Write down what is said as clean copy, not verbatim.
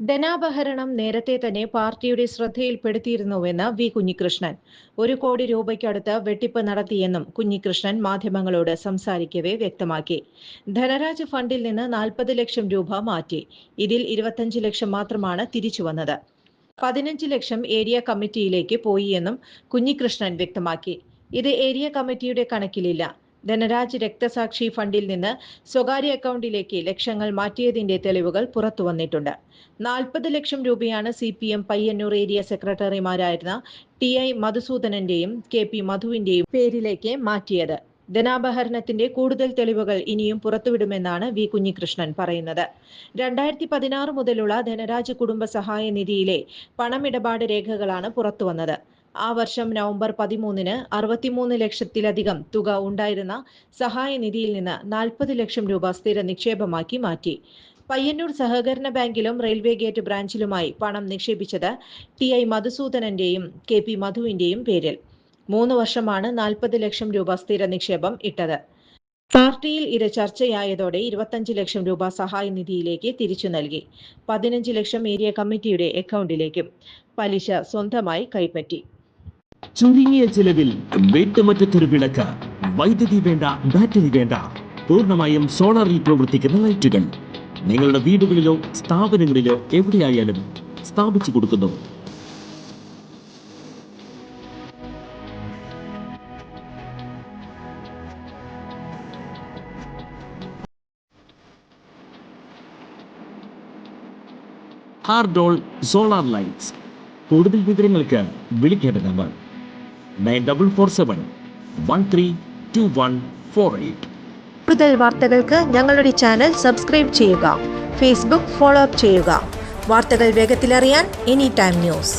ധനാപഹരണം നേരത്തെ തന്നെ പാർട്ടിയുടെ ശ്രദ്ധയിൽപ്പെടുത്തിയിരുന്നുവെന്ന് വി കുഞ്ഞികൃഷ്ണൻ. 1 കോടി രൂപയ്ക്കടുത്ത് വെട്ടിപ്പ് നടത്തിയെന്നും കുഞ്ഞികൃഷ്ണൻ മാധ്യമങ്ങളോട് സംസാരിക്കവെ വ്യക്തമാക്കി. ധനരാജ് ഫണ്ടിൽ നിന്ന് 40 ലക്ഷം രൂപ മാറ്റി. ഇതിൽ 25 ലക്ഷം മാത്രമാണ് തിരിച്ചുവന്നത്. 15 ലക്ഷം ഏരിയ കമ്മിറ്റിയിലേക്ക് പോയി എന്നും കുഞ്ഞികൃഷ്ണൻ വ്യക്തമാക്കി. ഇത് ഏരിയ കമ്മിറ്റിയുടെ കണക്കിലില്ല. ധനരാജ് രക്തസാക്ഷി ഫണ്ടിൽ നിന്ന് സ്വകാര്യ അക്കൗണ്ടിലേക്ക് ലക്ഷങ്ങൾ മാറ്റിയതിന്റെ തെളിവുകൾ പുറത്തുവന്നിട്ടുണ്ട്. 40 ലക്ഷം രൂപയാണ് CPM പയ്യന്നൂർ ഏരിയ സെക്രട്ടറിമാരായിരുന്ന TI മധുസൂദനന്റെയും KP മധുവിന്റെയും പേരിലേക്ക് മാറ്റിയത്. ധനാപഹരണത്തിന്റെ കൂടുതൽ തെളിവുകൾ ഇനിയും പുറത്തുവിടുമെന്നാണ് വി കുഞ്ഞികൃഷ്ണൻ പറയുന്നത്. 2016 മുതലുള്ള ധനരാജ് കുടുംബ സഹായ നിധിയിലെ പണമിടപാട് രേഖകളാണ് പുറത്തുവന്നത്. ആ വർഷം നവംബർ 13-ന് 63 ലക്ഷത്തിലധികം തുക ഉണ്ടായിരുന്ന സഹായനിധിയിൽ നിന്ന് 40 ലക്ഷം രൂപ സ്ഥിര നിക്ഷേപമാക്കി മാറ്റി. പയ്യന്നൂർ സഹകരണ ബാങ്കിലും റെയിൽവേ ഗേറ്റ് ബ്രാഞ്ചിലുമായി പണം നിക്ഷേപിച്ചത് TI മധുസൂദനന്റെയും KP മധുവിന്റെയും പേരിൽ. 3 വർഷമാണ് 40 ലക്ഷം രൂപ സ്ഥിര നിക്ഷേപം ഇട്ടത്. പാർട്ടിയിൽ ഇത് ചർച്ചയായതോടെ 25 ലക്ഷം രൂപ സഹായനിധിയിലേക്ക് തിരിച്ചു നൽകി. 15 ലക്ഷം ഏരിയ കമ്മിറ്റിയുടെ അക്കൗണ്ടിലേക്കും. പലിശ സ്വന്തമായി കൈപ്പറ്റി. ചുരുങ്ങിയ ചിലവിൽ വീട്ടുമുറ്റത്തൊരു വിളക്ക്, വൈദ്യുതി വേണ്ട, ബാറ്ററി വേണ്ട, പൂർണ്ണമായും സോളാറിൽ പ്രവർത്തിക്കുന്ന ലൈറ്റുകൾ നിങ്ങളുടെ വീടുകളിലോ സ്ഥാപനങ്ങളിലോ എവിടെയായാലും സ്ഥാപിച്ചു കൊടുക്കുന്നു. ഹാർഡോൾ സോളാർ ലൈറ്റ്സ്. കൂടുതൽ വിവരങ്ങൾക്ക് വിളിക്കേണ്ട നമ്പർ 9447 132148. കൂടുതൽ വാർത്തകൾക്ക് ഞങ്ങളുടെ ചാനൽ സബ്സ്ക്രൈബ് ചെയ്യുക. ഫേസ്ബുക്ക് ഫോളോ അപ്പ് ചെയ്യുക. വാർത്തകൾ വേഗത്തിലറിയാൻ എനി ടൈം ന്യൂസ്.